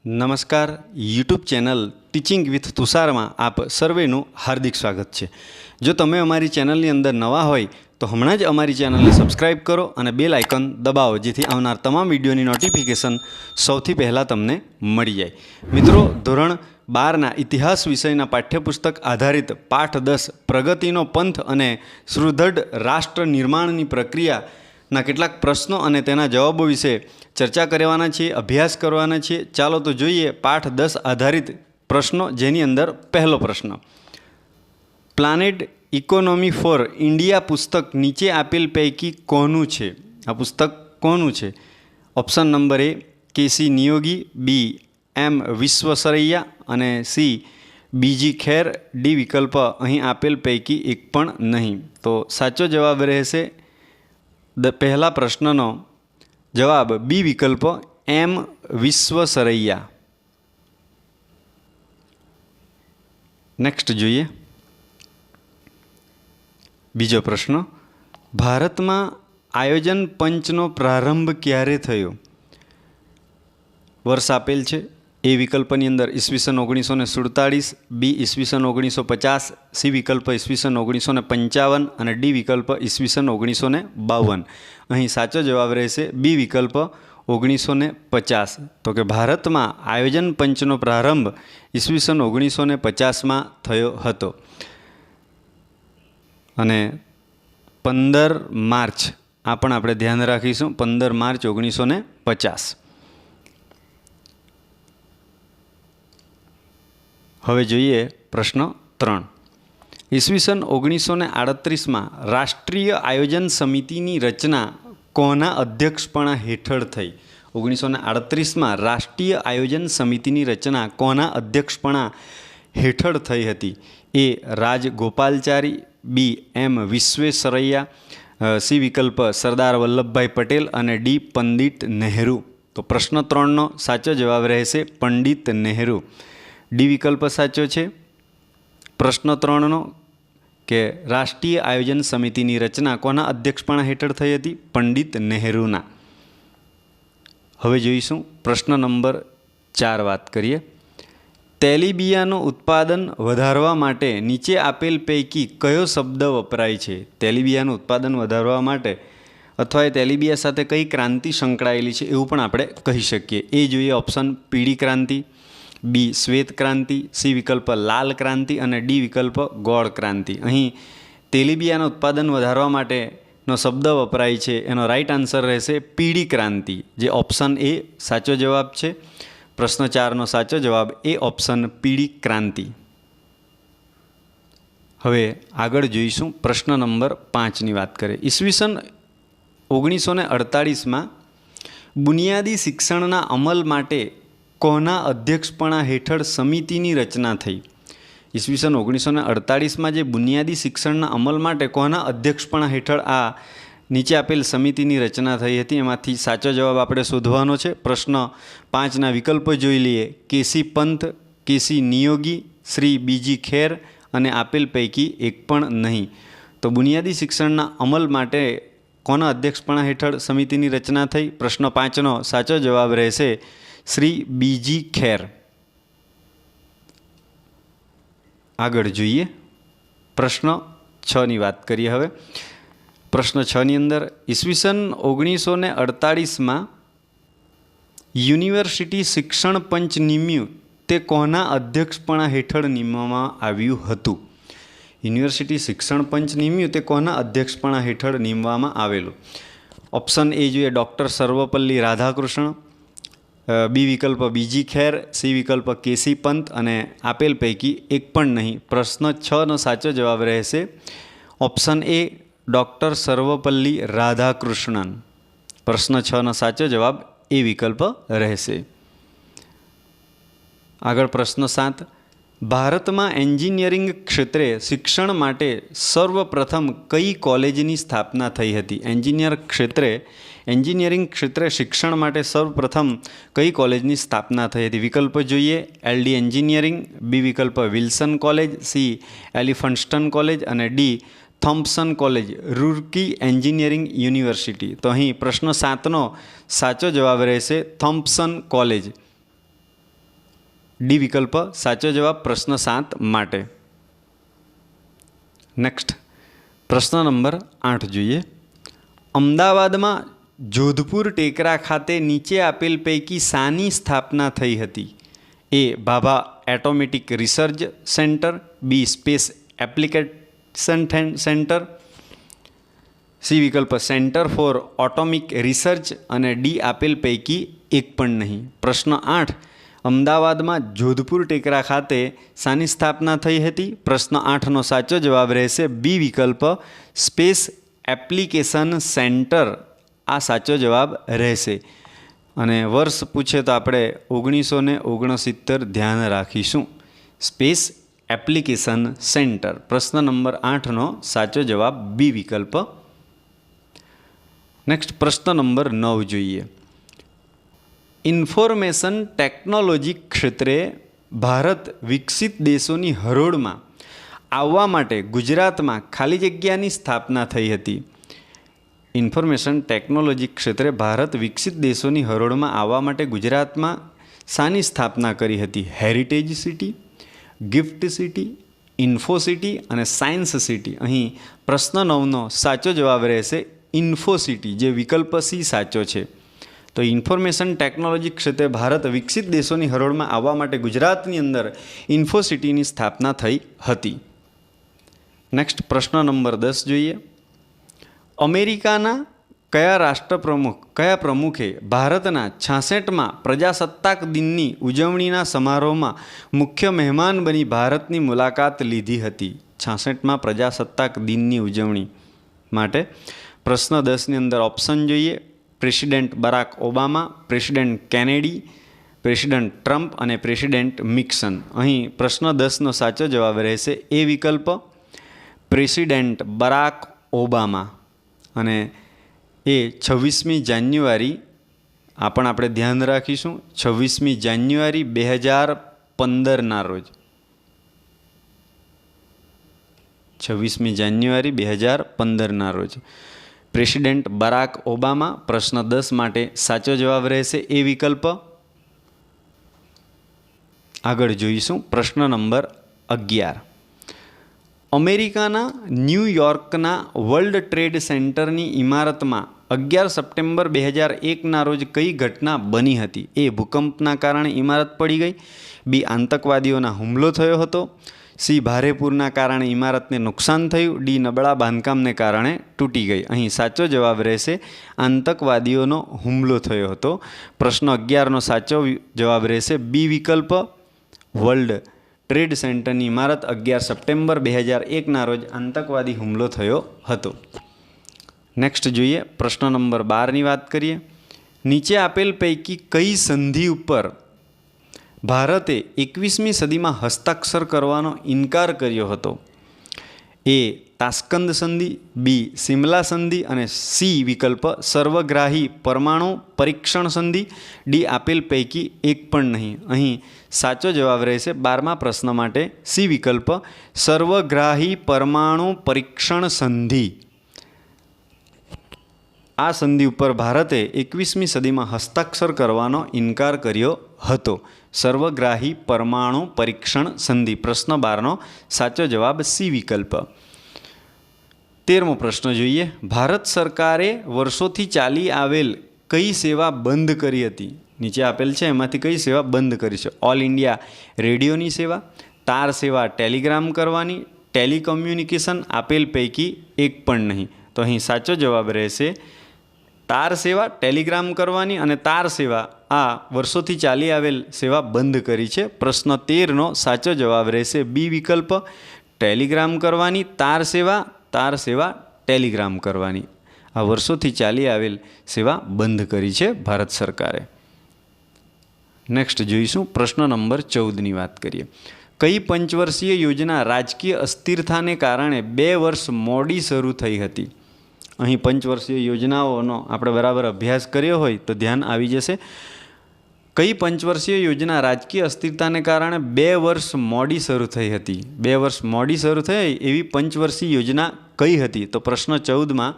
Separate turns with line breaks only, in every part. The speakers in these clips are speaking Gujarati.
નમસ્કાર YouTube channel teaching with Tushar માં આપ સર્વેનું હાર્દિક સ્વાગત છે। જો તમે અમારી ચેનલની અંદર નવા હોય તો હમણાં જ અમારી ચેનલને સબસ્ક્રાઇબ કરો અને બેલ આઇકન દબાવો જેથી આવનાર તમામ વિડીયોની નોટિફિકેશન સૌથી પહેલાં તમને મળી જાય। મિત્રો, ધોરણ 12ના ઇતિહાસ વિષયના પાઠ્યપુસ્તક આધારિત પાઠ 10 પ્રગતિનો પંથ અને સુદૃઢ રાષ્ટ્ર નિર્માણની પ્રક્રિયાના કેટલાક પ્રશ્નો અને તેના જવાબો વિશે ચર્ચા કરવાના છીએ, અભ્યાસ કરવાના છીએ। ચાલો તો જોઈએ પાઠ 10 આધારિત પ્રશ્નો, જેની અંદર પહેલો પ્રશ્ન, પ્લાનેટ ઇકોનોમી ફોર ઇન્ડિયા પુસ્તક નીચે આપેલ પૈકી કોનું છે? આ પુસ્તક કોનું છે? ઓપ્શન નંબર એ કેસી નિયોગી, બી એમ વિશ્વેશ્વરૈયા અને સી બીજી ખેર, ડી વિકલ્પ અહીં આપેલ પૈકી એક પણ નહીં। તો સાચો જવાબ રહેશે પહેલા પ્રશ્નનો જવાબ બી વિકલ્પ એમ વિશ્વેશ્વરૈયા। નેક્સ્ટ જોઈએ બીજો પ્રશ્ન, ભારતમાં આયોજન પંચનો પ્રારંભ ક્યારે થયો? વર્ષ આપેલ છે। એ વિકલ્પની અંદર ઈસવીસન 1947, બી ઈસવીસન 1950, સી વિકલ્પ ઈસવીસન 1955 અને ડી વિકલ્પ ઈસવીસન 1952। અહીં સાચો જવાબ રહેશે બી વિકલ્પ 1950। તો કે ભારતમાં આયોજન પંચનો પ્રારંભ ઈસવીસન 1950માં થયો હતો અને 15 માર્ચ, આ પણ આપણે ધ્યાન રાખીશું, 15 માર્ચ 1950। હવે જોઈએ પ્રશ્ન 3, ઈસવીસન 1938માં રાષ્ટ્રીય આયોજન સમિતિની રચના કોના અધ્યક્ષપણા હેઠળ થઈ? 1938માં રાષ્ટ્રીય આયોજન સમિતિની રચના કોના અધ્યક્ષપણા હેઠળ થઈ હતી? એ રાજગોપાલચારી, બી એમ વિશ્વેશ્વરૈયા, સી વિકલ્પ સરદાર વલ્લભભાઈ પટેલ અને ડી પંડિત નહેરુ। તો પ્રશ્ન 3નો સાચો જવાબ રહેશે પંડિત નહેરુ। ડી વિકલ્પ સાચો છે પ્રશ્ન 3નો કે રાષ્ટ્રીય આયોજન સમિતિની રચના કોના અધ્યક્ષપણા હેઠળ થઈ હતી? પંડિત નહેરુના। હવે જોઈશું પ્રશ્ન નંબર 4 વાત કરીએ, તેલીબિયાંનું ઉત્પાદન વધારવા માટે નીચે આપેલ પૈકી કયો શબ્દ વપરાય છે? તેલીબિયાંનું ઉત્પાદન વધારવા માટે અથવા એ તેલીબિયાં સાથે કઈ ક્રાંતિ સંકળાયેલી છે એવું પણ આપણે કહી શકીએ। એ જોઈએ ઓપ્શન પીળી ક્રાંતિ, બી શ્વેત ક્રાંતિ, સી વિકલ્પ લાલ ક્રાંતિ અને ડી વિકલ્પ ગોળ ક્રાંતિ। અહીં તેલીબિયાંનું ઉત્પાદન વધારવા માટેનો શબ્દ વપરાય છે, એનો રાઈટ આન્સર રહેશે પીળી ક્રાંતિ, જે ઓપ્શન એ સાચો જવાબ છે। પ્રશ્ન 4નો સાચો જવાબ એ ઓપ્શન પીળી ક્રાંતિ। હવે આગળ જોઈશું પ્રશ્ન નંબર 5ની વાત કરીએ, ઈસવીસન 1948માં બુનિયાદી શિક્ષણના અમલ માટે કોના અધ્યક્ષપણા હેઠળ સમિતિની રચના થઈ? ઈસવીસન 1948માં જે બુનિયાદી શિક્ષણના અમલ માટે કોના અધ્યક્ષપણા હેઠળ આ નીચે આપેલ સમિતિની રચના થઈ હતી? એમાંથી સાચો જવાબ આપણે શોધવાનો છે। પ્રશ્ન 5ના વિકલ્પો જોઈ લઈએ, કેસી પંત, કેસી નિયોગી, શ્રી બીજી ખેર અને આપેલ પૈકી એક પણ નહીં। તો બુનિયાદી શિક્ષણના અમલ માટે કોના અધ્યક્ષપણા હેઠળ સમિતિની રચના થઈ? પ્રશ્ન 5નો સાચો જવાબ રહેશે શ્રી બીજી ખેર। આગળ જોઈએ પ્રશ્ન 6ની વાત કરીએ। હવે પ્રશ્ન 6ની અંદર ઈસવીસન 1948માં યુનિવર્સિટી શિક્ષણ પંચ નિમ્યું તે કોના અધ્યક્ષપણા હેઠળ નિમવામાં આવ્યું હતું? યુનિવર્સિટી શિક્ષણ પંચ નિમ્યું તે કોના અધ્યક્ષપણા હેઠળ નિમવામાં આવેલું? ઓપ્શન એ જોઈએ ડૉક્ટર સર્વપલ્લી રાધાકૃષ્ણ, બી વિકલ્પ બીજી ખેર, સી વિકલ્પ કેસી પંત અને આપેલ પૈકી એક પણ નહીં। પ્રશ્ન 6નો સાચો જવાબ રહેશે option A doctor Sarvepalli Radhakrishnan. પ્રશ્ન 6નો સાચો જવાબ એ વિકલ્પ રહેશે। આગળ પ્રશ્ન 7, ભારતમાં એન્જિનિયરિંગ ક્ષેત્રે શિક્ષણ માટે સર્વપ્રથમ કઈ કોલેજની સ્થાપના થઈ હતી? એન્જિનિયરિંગ ક્ષેત્રે શિક્ષણ માટે સર્વપ્રથમ કઈ કોલેજની સ્થાપના થઈ હતી? વિકલ્પ જોઈએ એલડી એન્જિનિયરિંગ, બી વિકલ્પ વિલ્સન કોલેજ, સી એલિફન્સ્ટન કોલેજ અને D Thompson college, Roorkee engineering university. તો અહીં પ્રશ્ન 7નો સાચો જવાબ રહેશે થોમ્પસન કોલેજ। ડી વિકલ્પ સાચો જવાબ પ્રશ્ન 7 માટે. નેક્સ્ટ પ્રશ્ન નંબર 8 જોઈએ. અમદાવાદમાં જોધપુર ટેકરા ખાતે નીચે આપેલ પૈકી શાની સ્થાપના થઈ હતી? એ. ભાભા એટોમેટિક રિસર્ચ સેન્ટર, બી. સ્પેસ એપ્લિકેશન સેન્ટર, સી વિકલ્પ સેન્ટર ફોર ઓટોમિક રિસર્ચ અને ડી આપેલ પૈકી એક પણ નહીં. પ્રશ્ન 8. અમદાવાદમાં જોધપુર ટેકરા ખાતે શાની સ્થાપના થઈ હતી? પ્રશ્ન 8નો સાચો જવાબ રહેશે બી વિકલ્પ સ્પેસ એપ્લિકેશન સેન્ટર. આ સાચો જવાબ રહેશે. અને વર્ષ પૂછે તો આપણે 1969 ધ્યાન રાખીશું. Space application centre. પ્રશ્ન નંબર 8નો સાચો જવાબ બી વિકલ્પ. નેક્સ્ટ પ્રશ્ન નંબર 9 જોઈએ. ઇન્ફોર્મેશન ટેકનોલોજી ક્ષેત્રે ભારત વિકસિત દેશોની હરોળમાં આવવા માટે ગુજરાતમાં ખાલી જગ્યાની સ્થાપના થઈ હતી. ઇન્ફોર્મેશન ટેકનોલોજી ક્ષેત્રે ભારત વિકસિત દેશોની હરોળમાં આવવા માટે ગુજરાતમાં શાની સ્થાપના કરી હતી? Heritage city, gift city, info city અને સાયન્સ સિટી. અહીં પ્રશ્ન 9નો સાચો જવાબ રહેશે ઇન્ફો સિટી, જે વિકલ્પ સી સાચો છે. તો ઇન્ફોર્મેશન ટેકનોલોજી ક્ષેત્રે ભારત વિકસિત દેશોની હરોળમાં આવવા માટે ગુજરાતની અંદર ઇન્ફો સિટીની સ્થાપના થઈ હતી. નેક્સ્ટ પ્રશ્ન નંબર 10 જોઈએ. અમેરિકાના કયા પ્રમુખે ભારતના 66માં પ્રજાસત્તાક દિનની ઉજવણીના સમારોહમાં મુખ્ય મહેમાન બની ભારતની મુલાકાત લીધી હતી? 66માં પ્રજાસત્તાક દિનની ઉજવણી માટે પ્રશ્ન 10ની અંદર ઓપ્શન જોઈએ. President Barack Obama, president Kennedy, president Trump અને પ્રેસિડેન્ટ નિક્સન. અહીં પ્રશ્ન 10નો સાચો જવાબ રહેશે એ વિકલ્પ પ્રેસિડેન્ટ બરાક ઓબામા. અને એ 26મી જાન્યુઆરી આ પણ આપણે ધ્યાન રાખીશું. 26મી જાન્યુઆરી 2015ના રોજ. 26મી જાન્યુઆરી 2015ના રોજ પ્રેસિડેન્ટ બરાક ઓબામા. પ્રશ્ન 10 માટે સાચો જવાબ રહેશે એ વિકલ્પ. આગળ જોઈશું પ્રશ્ન નંબર 11. અમેરિકાના ન્યૂયોર્કના વર્લ્ડ ટ્રેડ સેન્ટરની ઇમારતમાં 11 સપ્ટેમ્બર 2001ના રોજ કઈ ઘટના બની હતી? એ. ભૂકંપના કારણે ઇમારત પડી ગઈ, બી. આતંકવાદીઓના હુમલો થયો હતો, સી. ભારે પૂરના કારણે ઇમારતને નુકસાન થયું, ડી. નબળા બાંધકામને કારણે તૂટી ગઈ. અહીં સાચો જવાબ રહેશે આતંકવાદીઓનો હુમલો થયો હતો. પ્રશ્ન 11નો સાચો જવાબ રહેશે બી વિકલ્પ વર્લ્ડ ટ્રેડ સેન્ટરની ઇમારત 11 સપ્ટેમ્બર 2001ના રોજ આતંકવાદી હુમલો થયો હતો. નેક્સ્ટ જોઈએ પ્રશ્ન નંબર 12ની વાત કરીએ. નીચે આપેલ પૈકી કઈ સંધિ ઉપર ભારતે 21મી સદીમાં હસ્તાક્ષર કરવાનો ઇનકાર કર્યો હતો? એ. તાસ્કંદ સંધિ, બી. સિમલા સંધિ અને સી વિકલ્પ સર્વગ્રાહી પરમાણુ પરીક્ષણ સંધિ, ડી આપેલ પૈકી એક પણ નહીં. અહીં સાચો જવાબ રહેશે 12મા પ્રશ્ન માટે સી વિકલ્પ સર્વગ્રાહી પરમાણુ પરીક્ષણ સંધિ. આ સંધિ ઉપર ભારતે 21મી સદીમાં હસ્તાક્ષર કરવાનો ઇનકાર કર્યો હતો. સર્વગ્રાહી પરમાણુ પરીક્ષણ સંધિ. પ્રશ્ન 12નો સાચો જવાબ સી વિકલ્પ. 13મો પ્રશ્ન જોઈએ. ભારત સરકારે વર્ષોથી ચાલી આવેલ કઈ સેવા બંધ કરી હતી? નીચે આપેલ છે એમાંથી કઈ સેવા બંધ કરી છે? ઓલ ઇન્ડિયા રેડિયોની સેવા, તાર સેવા ટેલિગ્રામ કરવાની, ટેલિકમ્યુનિકેશન આપેલ પૈકી એક પણ નહીં. તો અહીં સાચો જવાબ રહેશે તાર સેવા ટેલિગ્રામ કરવાની અને તાર સેવા આ વર્ષોથી ચાલી આવેલ સેવા બંધ કરી છે. પ્રશ્ન 13નો સાચો જવાબ રહેશે બી વિકલ્પ ટેલિગ્રામ કરવાની, તાર સેવા ટેલિગ્રામ કરવાની. આ વર્ષોથી ચાલી આવેલ સેવા બંધ કરી છે ભારત સરકારે. નેક્સ્ટ જોઈશું પ્રશ્ન નંબર 14ની વાત કરીએ. કઈ પંચવર્ષીય યોજના રાજકીય અસ્થિરતાને કારણે 2 વર્ષ મોડી શરૂ થઈ હતી? અહીં પંચવર્ષીય યોજનાઓનો આપણે બરાબર અભ્યાસ કર્યો હોય તો ધ્યાન આવી જશે. કઈ પંચવર્ષીય યોજના રાજકીય અસ્થિરતાને કારણે 2 વર્ષ મોડી શરૂ થઈ હતી? 2 વર્ષ મોડી શરૂ થઈ એવી પંચવર્ષીય યોજના કઈ હતી? તો પ્રશ્ન 14માં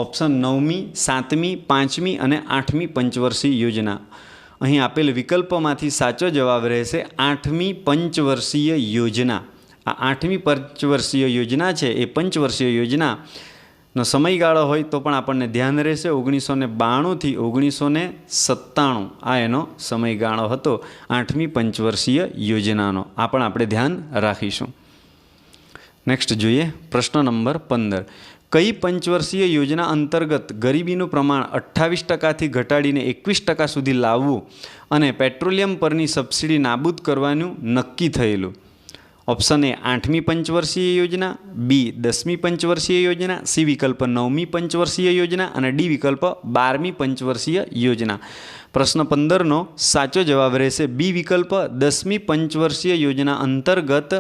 ઓપ્શન 9મી, 7મી, 5મી અને 8મી પંચવર્ષીય યોજના. અહીં આપેલ વિકલ્પોમાંથી સાચો જવાબ રહેશે 8મી પંચવર્ષીય યોજના. આ 8મી પંચવર્ષીય યોજના છે એ પંચવર્ષીય યોજનાનો સમયગાળો હોય તો પણ આપણને ધ્યાન રહેશે 1992થી 1997 આ એનો સમયગાળો હતો 8મી પંચવર્ષીય યોજનાનો. આ પણ આપણે ધ્યાન રાખીશું. નેક્સ્ટ જોઈએ પ્રશ્ન નંબર 15. કઈ પંચવર્ષીય યોજના અંતર્ગત ગરીબીનું પ્રમાણ 28%થી ઘટાડીને 21% સુધી લાવવું અને પેટ્રોલિયમ પરની સબસિડી નાબૂદ કરવાનું નક્કી થયેલું? ઓપ્શન એ 8મી પંચવર્ષીય યોજના, બી 10મી પંચવર્ષીય યોજના, સી વિકલ્પ 9મી પંચવર્ષીય યોજના અને ડી વિકલ્પ 12મી પંચવર્ષીય યોજના. પ્રશ્ન 15નો સાચો જવાબ રહેશે બી વિકલ્પ 10મી પંચવર્ષીય યોજના અંતર્ગત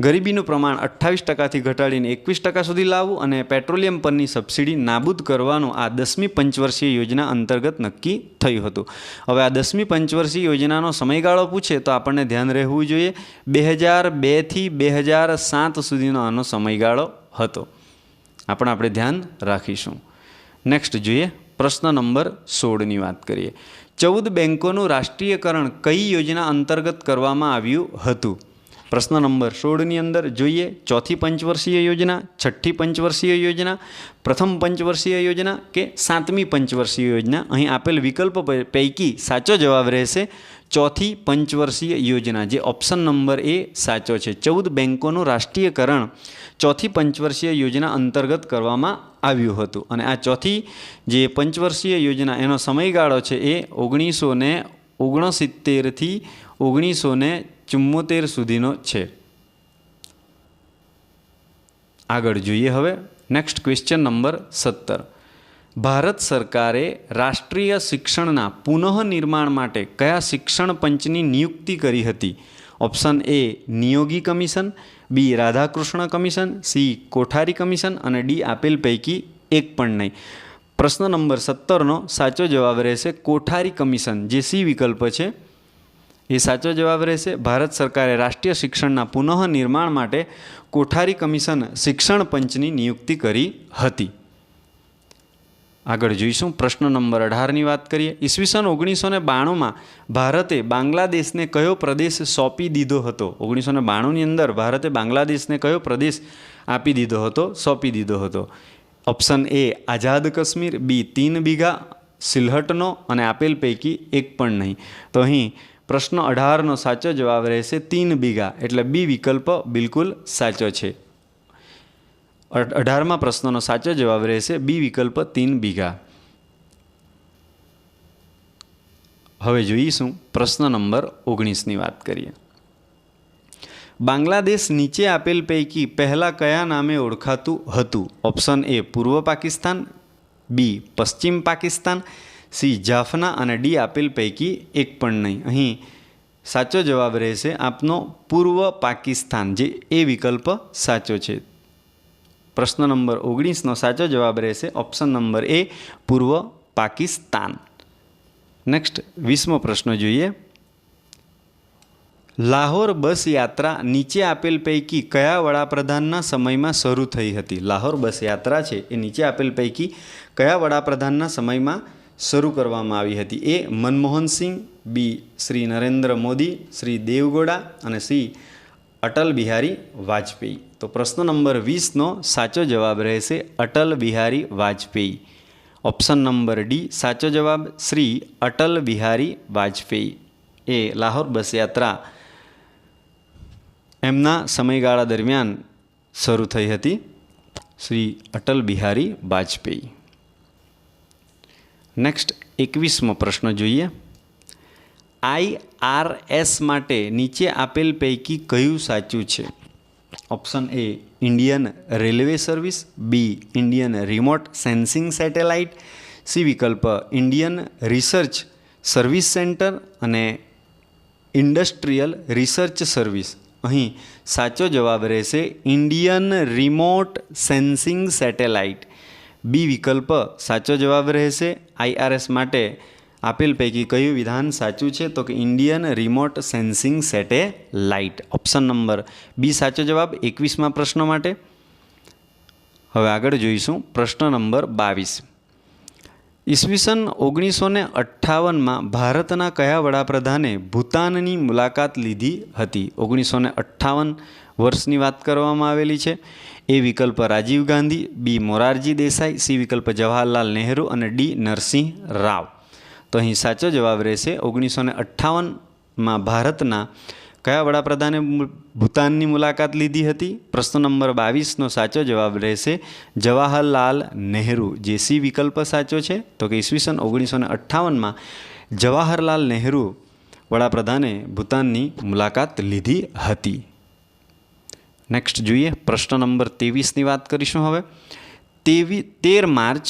ગરીબીનું પ્રમાણ 28%થી ઘટાડીને 21% સુધી લાવવું અને પેટ્રોલિયમ પરની સબસિડી નાબૂદ કરવાનું આ 10મી પંચવર્ષીય યોજના અંતર્ગત નક્કી થયું હતું. હવે આ 10મી પંચવર્ષીય યોજનાનો સમયગાળો પૂછે તો આપણને ધ્યાન રહેવું જોઈએ 2002થી 2007 સુધીનો આનો સમયગાળો હતો. આ પણ આપણે ધ્યાન રાખીશું. નેક્સ્ટ જોઈએ પ્રશ્ન નંબર 16ની વાત કરીએ. 14 બેન્કોનું રાષ્ટ્રીયકરણ કઈ યોજના અંતર્ગત કરવામાં આવ્યું હતું? પ્રશ્ન નંબર 16ની અંદર જોઈએ ચોથી પંચવર્ષીય યોજના, છઠ્ઠી પંચવર્ષીય યોજના, પ્રથમ પંચવર્ષીય યોજના કે 7મી પંચવર્ષીય યોજના. અહીં આપેલ વિકલ્પ પૈકી સાચો જવાબ રહેશે ચોથી પંચવર્ષીય યોજના, જે ઓપ્શન નંબર એ સાચો છે. 14 બેન્કોનું રાષ્ટ્રીયકરણ ચોથી પંચવર્ષીય યોજના અંતર્ગત કરવામાં આવ્યું હતું અને આ ચોથી જે પંચવર્ષીય યોજના એનો સમયગાળો છે એ 1969થી 1974 સુધીનો છે. આગળ જોઈએ હવે નેક્સ્ટ ક્વેશ્ચન નંબર 17. ભારત સરકારે રાષ્ટ્રીય શિક્ષણના પુનઃનિર્માણ માટે કયા શિક્ષણ પંચની નિયુક્તિ કરી હતી? Option A Niyogi commission, B Radhakrishna commission, C Kothari commission અને ડી આપેલ પૈકી એક પણ નહીં. પ્રશ્ન નંબર 17નો સાચો જવાબ રહેશે કોઠારી કમિશન, જે સી વિકલ્પ છે એ સાચો જવાબ રહેશે. ભારત સરકારે રાષ્ટ્રીય શિક્ષણના પુનઃનિર્માણ માટે કોઠારી કમિશન શિક્ષણ પંચની નિયુક્તિ કરી હતી. આગળ જોઈશું પ્રશ્ન નંબર 18ની વાત કરીએ. ઈસવીસન 1992માં ભારતે બાંગ્લાદેશને કયો પ્રદેશ સોંપી દીધો હતો? 1992ની અંદર ભારતે બાંગ્લાદેશને કયો પ્રદેશ આપી દીધો હતો, સોંપી દીધો હતો? ઓપ્શન એ આઝાદ કાશ્મીર, બી 3 બીઘા સિલહટનો અને આપેલ પૈકી એક પણ નહીં. તો અહીં પ્રશ્ન 18નો સાચો જવાબ રહેશે 3 બીઘા, એટલે બી વિકલ્પ બિલકુલ સાચો છે. 18મા પ્રશ્નનો સાચો જવાબ રહેશે બી વિકલ્પ 3 બીઘા. હવે જોઈશું પ્રશ્ન નંબર 19ની વાત કરીએ. બાંગ્લાદેશ નીચે આપેલ પૈકી પહેલાં કયા નામે ઓળખાતું હતું? ઓપ્શન એ પૂર્વ પાકિસ્તાન, બી પશ્ચિમ પાકિસ્તાન, સી જાફના અને ડી આપેલ પૈકી એક પણ નહીં. અહીં સાચો જવાબ રહેશે આપનો પૂર્વ પાકિસ્તાન, જે એ વિકલ્પ સાચો છે. પ્રશ્ન નંબર 19નો સાચો જવાબ રહેશે ઓપ્શન નંબર એ પૂર્વ પાકિસ્તાન. નેક્સ્ટ 20મો પ્રશ્ન જોઈએ. લાહોર બસ યાત્રા નીચે આપેલ પૈકી કયા વડાપ્રધાનના સમયમાં શરૂ થઈ હતી? લાહોર બસ યાત્રા છે એ નીચે આપેલ પૈકી કયા વડાપ્રધાનના સમયમાં શરૂ કરવામાં આવી હતી? એ મનમોહન સિંહ, બી શ્રી નરેન્દ્ર મોદી, શ્રી દેવગૌડા અને સી અટલ બિહારી વાજપેયી. તો પ્રશ્ન નંબર 20નો સાચો જવાબ રહેશે Atal Bihari Vajpayee. Option number D સાચો જવાબ શ્રી અટલ બિહારી વાજપેયી એ લાહોર બસ યાત્રા એમના સમયગાળા દરમિયાન શરૂ થઈ હતી, શ્રી અટલ બિહારી વાજપેયી. નેક્સ્ટ 21મો પ્રશ્ન જોઈએ. IRS માટે નીચે આપેલ પૈકી કયું સાચું છે? Option A Indian railway service, B Indian remote sensing satellite, C વિકલ્પ ઇન્ડિયન રિસર્ચ સર્વિસ સેન્ટર અને ઇન્ડસ્ટ્રીયલ રિસર્ચ સર્વિસ. અહીં સાચો જવાબ રહેશે Indian remote sensing satellite, B વિકલ્પ સાચો જવાબ રહેશે. IRS માટે આપેલ પૈકી કયું વિધાન સાચું છે? તો કે Indian remote sensing satellite. Option number B સાચો જવાબ 21મા પ્રશ્ન માટે. હવે આગળ જોઈશું પ્રશ્ન નંબર 22. ઈસવીસન 1958માં ભારતના કયા વડાપ્રધાને ભૂતાનની મુલાકાત લીધી હતી? 1958 વર્ષની વાત કરવામાં આવેલી છે. એ વિકલ્પ રાજીવ ગાંધી, બી મોરારજી દેસાઈ, સી વિકલ્પ જવાહરલાલ નહેરુ અને ડી નરસિંહ રાવ. તો અહીં સાચો જવાબ રહેશે 1958માં ભારતના કયા વડાપ્રધાને ભૂતાનની મુલાકાત લીધી હતી? પ્રશ્ન નંબર 22નો સાચો જવાબ રહેશે જવાહરલાલ નહેરુ. જે સી વિકલ્પ સાચો છે. તો કે ઈસવીસન 1958માં જવાહરલાલ નહેરુ વડાપ્રધાને ભૂતાનની મુલાકાત લીધી હતી. નેક્સ્ટ જોઈએ, પ્રશ્ન નંબર 23ની વાત કરીશું હવે. 13 માર્ચ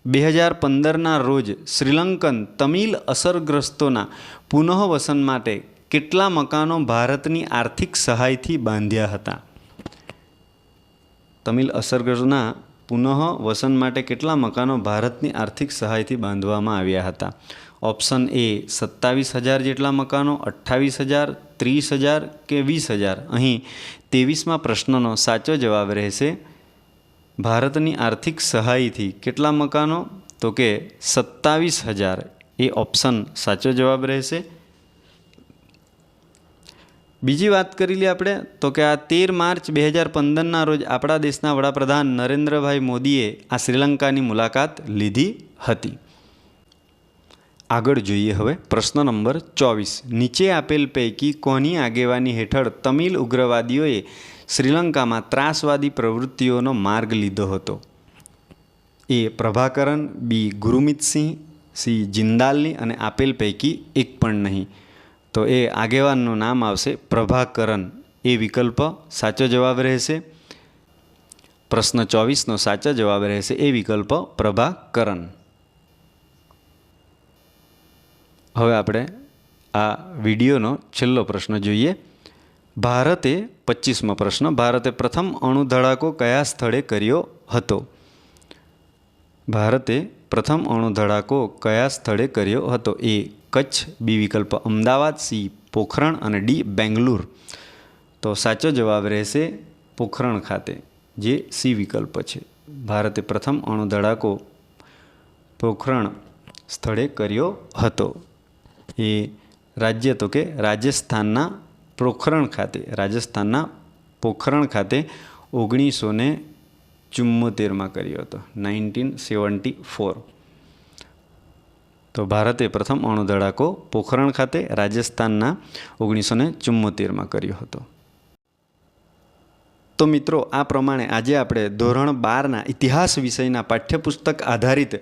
2015ના રોજ શ્રીલંકન તમિલ અસરગ્રસ્તોના પુનઃવસન માટે કેટલા મકાનો ભારતની આર્થિક સહાયથી બાંધ્યા હતા? તમિલ અસરગ્રસ્તોના પુનઃવસન માટે કેટલા મકાનો ભારતની આર્થિક સહાયથી બાંધવામાં આવ્યા હતા? ઓપ્શન એ 27,000 જેટલા મકાનો, 28,000, 30,000 કે 20,000. અહીં 23મા પ્રશ્નનો સાચો જવાબ રહેશે ભારતની આર્થિક સહાયથી કેટલા મકાનો? તો કે 27,000. એ ઓપ્શન સાચો જવાબ રહેશે. બીજી વાત કરી લઈએ આપણે, તો કે આ 13 માર્ચ 2015ના રોજ આપણા દેશના વડાપ્રધાન નરેન્દ્રભાઈ મોદીએ આ શ્રીલંકાની મુલાકાત લીધી હતી. આગળ જોઈએ હવે પ્રશ્ન નંબર 24. નીચે આપેલ પૈકી કોની આગેવાની હેઠળ તમિલ ઉગ્રવાદીઓએ શ્રીલંકામાં ત્રાસવાદી પ્રવૃત્તિઓનો માર્ગ લીધો હતો? એ પ્રભાકરન, બી ગુરુમિતસિંહ, સી જિંદાલની અને આપેલ પૈકી એક પણ નહીં. તો એ આગેવાનનું નામ આવશે પ્રભાકરન. એ વિકલ્પ સાચો જવાબ રહેશે. પ્રશ્ન 24નો સાચો જવાબ રહેશે એ વિકલ્પ પ્રભાકરન. હવે આપણે આ વિડીયોનો છેલ્લો પ્રશ્ન જોઈએ. ભારતે 25મો પ્રશ્ન, ભારતે પ્રથમ અણુ ધડાકો કયા સ્થળે કર્યો હતો? ભારતે પ્રથમ અણુ ધડાકો કયા સ્થળે કર્યો હતો? એ કચ્છ, બી વિકલ્પ અમદાવાદ, સી પોખરણ અને ડી બેંગ્લુર. તો સાચો જવાબ રહેશે પોખરણ ખાતે, જે સી વિકલ્પ છે. ભારતે પ્રથમ અણુ ધડાકો પોખરણ સ્થળે કર્યો હતો. એ રાજ્ય તો કે રાજસ્થાનના પોખરણ ખાતે, રાજસ્થાનના પોખરણ ખાતે 1974માં કર્યો હતો, 1974. તો ભારતે પ્રથમ અણુ ધડાકો પોખરણ ખાતે રાજસ્થાનના 1974માં કર્યો હતો. તો મિત્રો, આ પ્રમાણે આજે આપણે ધોરણ 12ના ઇતિહાસ વિષયના પાઠ્યપુસ્તક આધારિત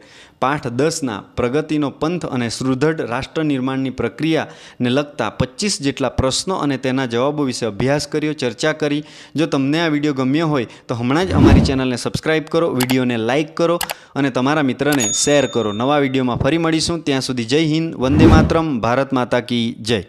પાઠ 10ના પ્રગતિનો પંથ અને સુદૃઢ રાષ્ટ્ર નિર્માણની પ્રક્રિયાને લગતા 25 જેટલા પ્રશ્નો અને તેના જવાબો વિશે અભ્યાસ કર્યો, ચર્ચા કરી. જો તમને આ વિડીયો ગમ્યો હોય તો હમણાં જ અમારી ચેનલને સબસ્ક્રાઈબ કરો, વિડીયોને લાઇક કરો અને તમારા મિત્રને શેર કરો. નવા વિડીયોમાં ફરી મળીશું. ત્યાં સુધી જય હિન્દ, વંદે માતરમ, ભારત માતા કી જય.